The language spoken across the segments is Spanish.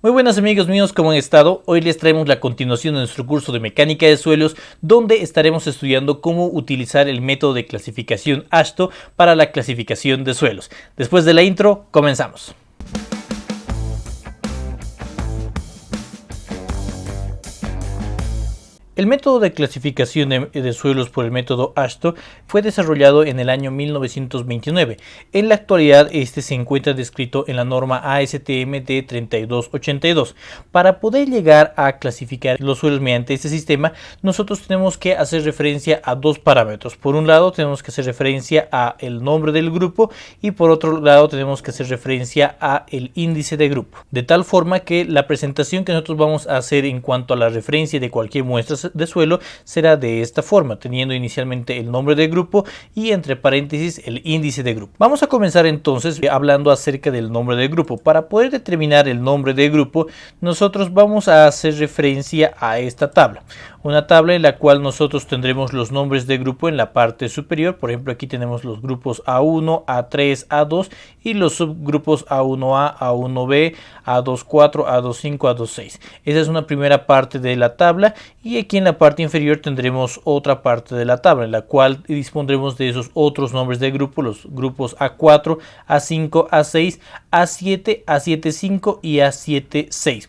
Muy buenas amigos míos, ¿cómo han estado? Hoy les traemos la continuación de nuestro curso de mecánica de suelos, donde estaremos estudiando cómo utilizar el método de clasificación AASHTO para la clasificación de suelos. Después de la intro, comenzamos. El método de clasificación de suelos por el método AASHTO fue desarrollado en el año 1929. En la actualidad este se encuentra descrito en la norma ASTM D3282. Para poder llegar a clasificar los suelos mediante este sistema, nosotros tenemos que hacer referencia a dos parámetros. Por un lado tenemos que hacer referencia a el nombre del grupo y por otro lado tenemos que hacer referencia a el índice de grupo. De tal forma que la presentación que nosotros vamos a hacer en cuanto a la referencia de cualquier muestra de suelo será de esta forma, teniendo inicialmente el nombre del grupo y entre paréntesis el índice de grupo. Vamos a comenzar entonces hablando acerca del nombre del grupo. Para poder determinar el nombre del grupo, nosotros vamos a hacer referencia a esta tabla. Una tabla en la cual nosotros tendremos los nombres de grupo en la parte superior. Por ejemplo, aquí tenemos los grupos A1, A3, A2 y los subgrupos A1A, A1B, A24, A25, A26. Esa es una primera parte de la tabla y aquí en la parte inferior tendremos otra parte de la tabla en la cual dispondremos de esos otros nombres de grupo, los grupos A4, A5, A6, A7, A75 y A76.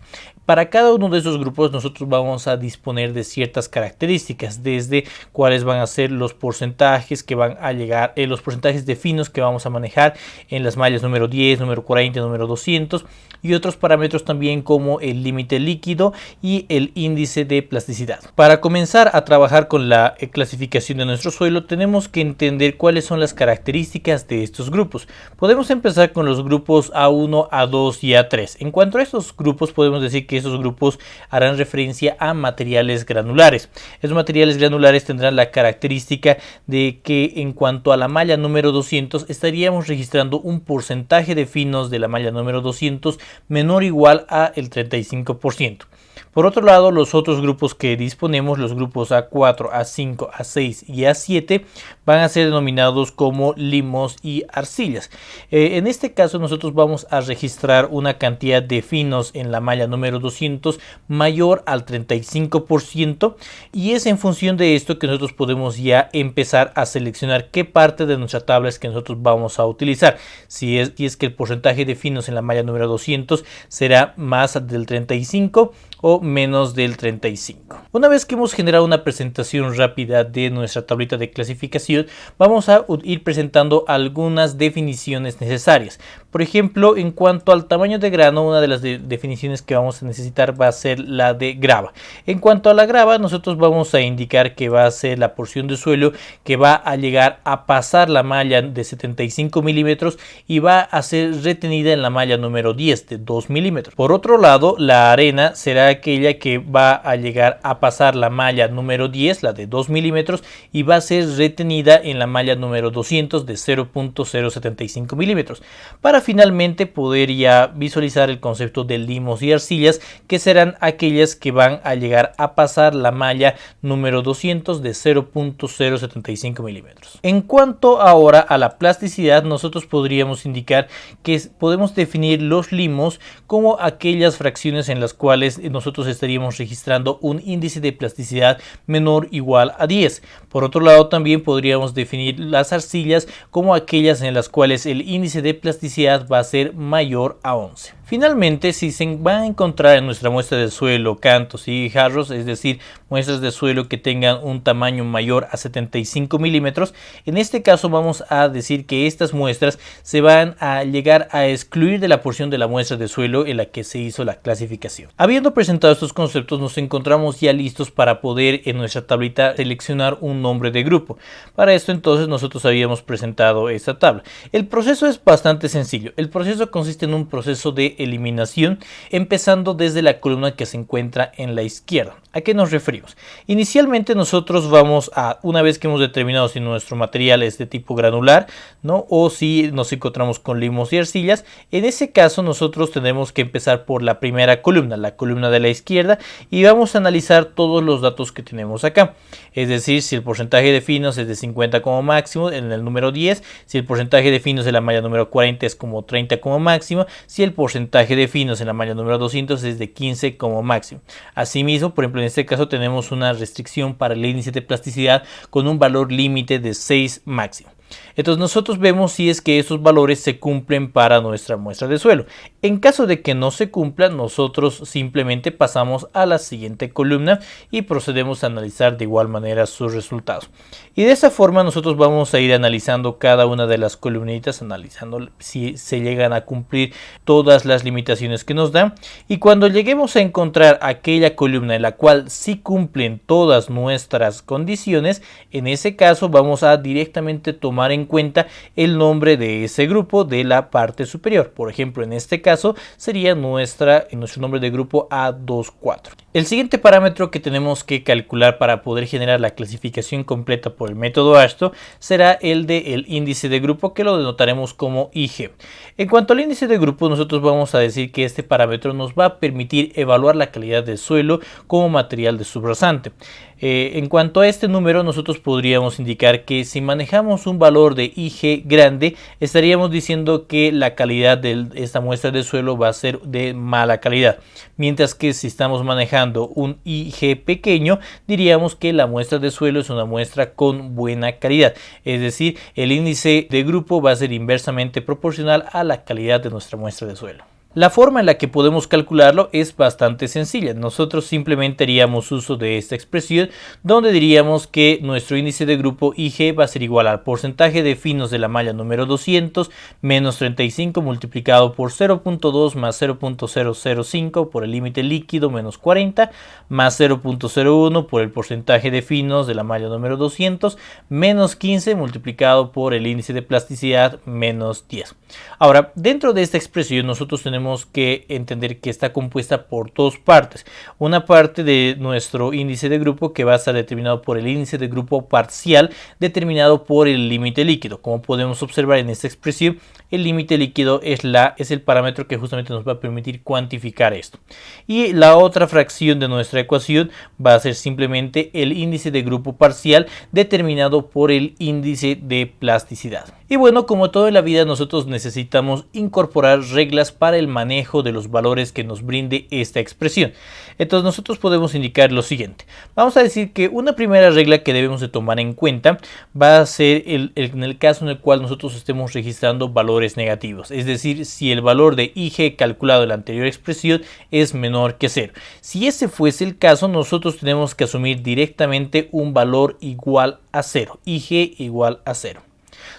Para cada uno de esos grupos nosotros vamos a disponer de ciertas características, desde cuáles van a ser los porcentajes que van a llegar, los porcentajes de finos que vamos a manejar en las mallas número 10, número 40, número 200 y otros parámetros también como el límite líquido y el índice de plasticidad. Para comenzar a trabajar con la clasificación de nuestro suelo tenemos que entender cuáles son las características de estos grupos. Podemos empezar con los grupos A1, A2 y A3. En cuanto a estos grupos podemos decir que esos grupos harán referencia a materiales granulares. Esos materiales granulares tendrán la característica de que en cuanto a la malla número 200 estaríamos registrando un porcentaje de finos de la malla número 200 menor o igual a el 35%. Por otro lado, los otros grupos que disponemos, los grupos A4, A5, A6 y A7, van a ser denominados como limos y arcillas. En este caso nosotros vamos a registrar una cantidad de finos en la malla número 200 mayor al 35% y es en función de esto que nosotros podemos ya empezar a seleccionar qué parte de nuestra tabla es que nosotros vamos a utilizar. Si es que el porcentaje de finos en la malla número 200 será más del 35% o menos del 35%. Una vez que hemos generado una presentación rápida de nuestra tablita de clasificación, vamos a ir presentando algunas definiciones necesarias. Por ejemplo, en cuanto al tamaño de grano, una de las definiciones que vamos a necesitar va a ser la de grava. En cuanto a la grava, nosotros vamos a indicar que va a ser la porción de suelo que va a llegar a pasar la malla de 75 milímetros y va a ser retenida en la malla número 10 de 2 milímetros. Por otro lado, la arena será aquella que va a llegar a pasar la malla número 10, la de 2 milímetros, y va a ser retenida en la malla número 200 de 0.075 milímetros, para finalmente poder ya visualizar el concepto de limos y arcillas, que serán aquellas que van a llegar a pasar la malla número 200 de 0.075 milímetros. En cuanto ahora a la plasticidad, nosotros podríamos indicar que podemos definir los limos como aquellas fracciones en las cuales nosotros estaríamos registrando un índice de plasticidad menor o igual a 10. Por otro lado, también podríamos definir las arcillas como aquellas en las cuales el índice de plasticidad va a ser mayor a 11. Finalmente, si se va a encontrar en nuestra muestra de suelo cantos y jarros, es decir, muestras de suelo que tengan un tamaño mayor a 75 milímetros, en este caso vamos a decir que estas muestras se van a llegar a excluir de la porción de la muestra de suelo en la que se hizo la clasificación. Habiendo presentado estos conceptos, nos encontramos ya listos para poder en nuestra tablita seleccionar un nombre de grupo. Para esto entonces nosotros habíamos presentado esta tabla. El proceso es bastante sencillo. El proceso consiste en un proceso de eliminación, empezando desde la columna que se encuentra en la izquierda. ¿A qué nos referimos? Inicialmente nosotros vamos a, una vez que hemos determinado si nuestro material es de tipo granular, ¿no? O si nos encontramos con limos y arcillas, en ese caso nosotros tendremos que empezar por la primera columna, la columna de la izquierda, y vamos a analizar todos los datos que tenemos acá. Es decir, si el porcentaje de finos es de 50 como máximo en el número 10, si el porcentaje de finos de la malla número 40 es como 30 como máximo, si el porcentaje porcentaje de finos en la malla número 200 es de 15 como máximo. Asimismo, por ejemplo, en este caso tenemos una restricción para el índice de plasticidad con un valor límite de 6 máximo. Entonces nosotros vemos si es que esos valores se cumplen para nuestra muestra de suelo. En caso de que no se cumplan, nosotros simplemente pasamos a la siguiente columna y procedemos a analizar de igual manera sus resultados. Y de esa forma nosotros vamos a ir analizando cada una de las columnitas, analizando si se llegan a cumplir todas las limitaciones que nos dan. Y cuando lleguemos a encontrar aquella columna en la cual sí cumplen todas nuestras condiciones, en ese caso vamos a directamente tomar en cuenta el nombre de ese grupo de la parte superior. Por ejemplo, en este caso sería nuestro nombre de grupo A24. El siguiente parámetro que tenemos que calcular para poder generar la clasificación completa por el método AASHTO será el del índice de grupo, que lo denotaremos como IG. En cuanto al índice de grupo, nosotros vamos a decir que este parámetro nos va a permitir evaluar la calidad del suelo como material de subrasante. En cuanto a este número, nosotros podríamos indicar que si manejamos un valor de IG grande, estaríamos diciendo que la calidad de esta muestra de suelo va a ser de mala calidad, mientras que si estamos manejando un IG pequeño, diríamos que la muestra de suelo es una muestra con buena calidad, es decir, el índice de grupo va a ser inversamente proporcional a la calidad de nuestra muestra de suelo. La forma en la que podemos calcularlo es bastante sencilla. Nosotros simplemente haríamos uso de esta expresión donde diríamos que nuestro índice de grupo IG va a ser igual al porcentaje de finos de la malla número 200 menos 35 multiplicado por 0.2 más 0.005 por el límite líquido menos 40 más 0.01 por el porcentaje de finos de la malla número 200 menos 15 multiplicado por el índice de plasticidad menos 10. Ahora, dentro de esta expresión nosotros tenemos que entender que está compuesta por dos partes. Una parte de nuestro índice de grupo que va a estar determinado por el índice de grupo parcial determinado por el límite líquido. Como podemos observar en esta expresión, el límite líquido es el parámetro que justamente nos va a permitir cuantificar esto. Y la otra fracción de nuestra ecuación va a ser simplemente el índice de grupo parcial determinado por el índice de plasticidad. Y bueno, como todo en la vida, nosotros necesitamos incorporar reglas para el manejo de los valores que nos brinde esta expresión. Entonces nosotros podemos indicar lo siguiente. Vamos a decir que una primera regla que debemos de tomar en cuenta va a ser en el caso en el cual nosotros estemos registrando valores negativos. Es decir, si el valor de IG calculado en la anterior expresión es menor que 0. Si ese fuese el caso, nosotros tenemos que asumir directamente un valor igual a 0. IG igual a 0.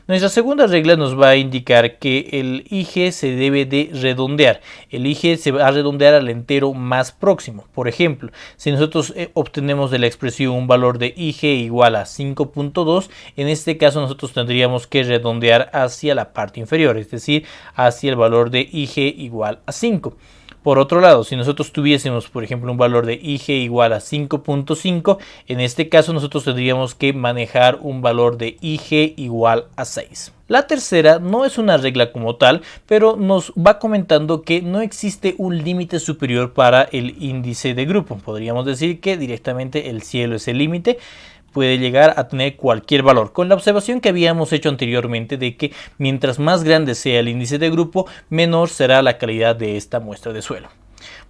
Nuestra segunda regla nos va a indicar que el IG se debe de redondear. El IG se va a redondear al entero más próximo. Por ejemplo, si nosotros obtenemos de la expresión un valor de IG igual a 5.2, en este caso nosotros tendríamos que redondear hacia la parte inferior, es decir, hacia el valor de IG igual a 5. Por otro lado, si nosotros tuviésemos, por ejemplo, un valor de IG igual a 5.5, en este caso nosotros tendríamos que manejar un valor de IG igual a 6. La tercera no es una regla como tal, pero nos va comentando que no existe un límite superior para el índice de grupo. Podríamos decir que directamente el cielo es el límite. Puede llegar a tener cualquier valor, con la observación que habíamos hecho anteriormente de que mientras más grande sea el índice de grupo, menor será la calidad de esta muestra de suelo.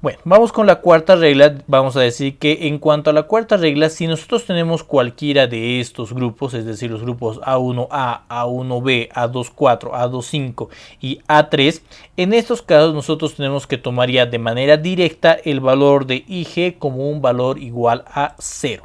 Bueno, vamos con la cuarta regla. Vamos a decir que en cuanto a la cuarta regla, si nosotros tenemos cualquiera de estos grupos, es decir, los grupos A1A, A1B, A24, A25 y A3, en estos casos nosotros tenemos que tomar ya de manera directa el valor de IG como un valor igual a 0.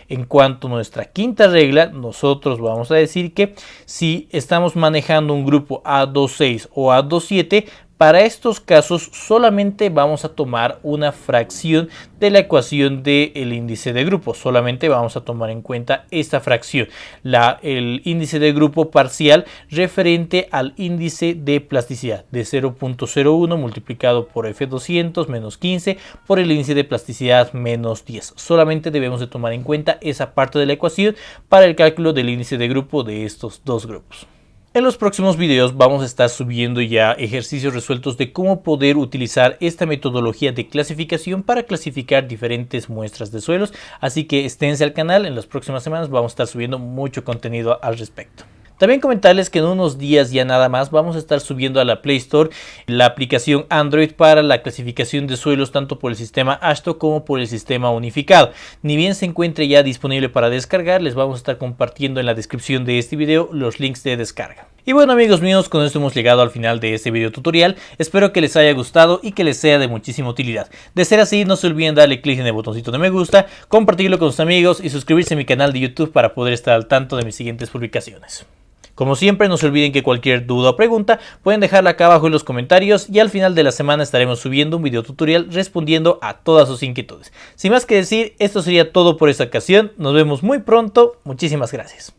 En cuanto a nuestra quinta regla, nosotros vamos a decir que si estamos manejando un grupo A26 o A27, para estos casos solamente vamos a tomar una fracción de la ecuación del índice de grupo. Solamente vamos a tomar en cuenta esta fracción, el índice de grupo parcial referente al índice de plasticidad de 0.01 multiplicado por F200 menos 15 por el índice de plasticidad menos 10. Solamente debemos de tomar en cuenta esa parte de la ecuación para el cálculo del índice de grupo de estos dos grupos. En los próximos videos vamos a estar subiendo ya ejercicios resueltos de cómo poder utilizar esta metodología de clasificación para clasificar diferentes muestras de suelos, así que esténse al canal. En las próximas semanas vamos a estar subiendo mucho contenido al respecto. También comentarles que en unos días ya nada más vamos a estar subiendo a la Play Store la aplicación Android para la clasificación de suelos tanto por el sistema AASHTO como por el sistema unificado. Ni bien se encuentre ya disponible para descargar, les vamos a estar compartiendo en la descripción de este video los links de descarga. Y bueno, amigos míos, con esto hemos llegado al final de este video tutorial. Espero que les haya gustado y que les sea de muchísima utilidad. De ser así, no se olviden darle clic en el botoncito de me gusta, compartirlo con sus amigos y suscribirse a mi canal de YouTube para poder estar al tanto de mis siguientes publicaciones. Como siempre, no se olviden que cualquier duda o pregunta pueden dejarla acá abajo en los comentarios y al final de la semana estaremos subiendo un video tutorial respondiendo a todas sus inquietudes. Sin más que decir, esto sería todo por esta ocasión. Nos vemos muy pronto. Muchísimas gracias.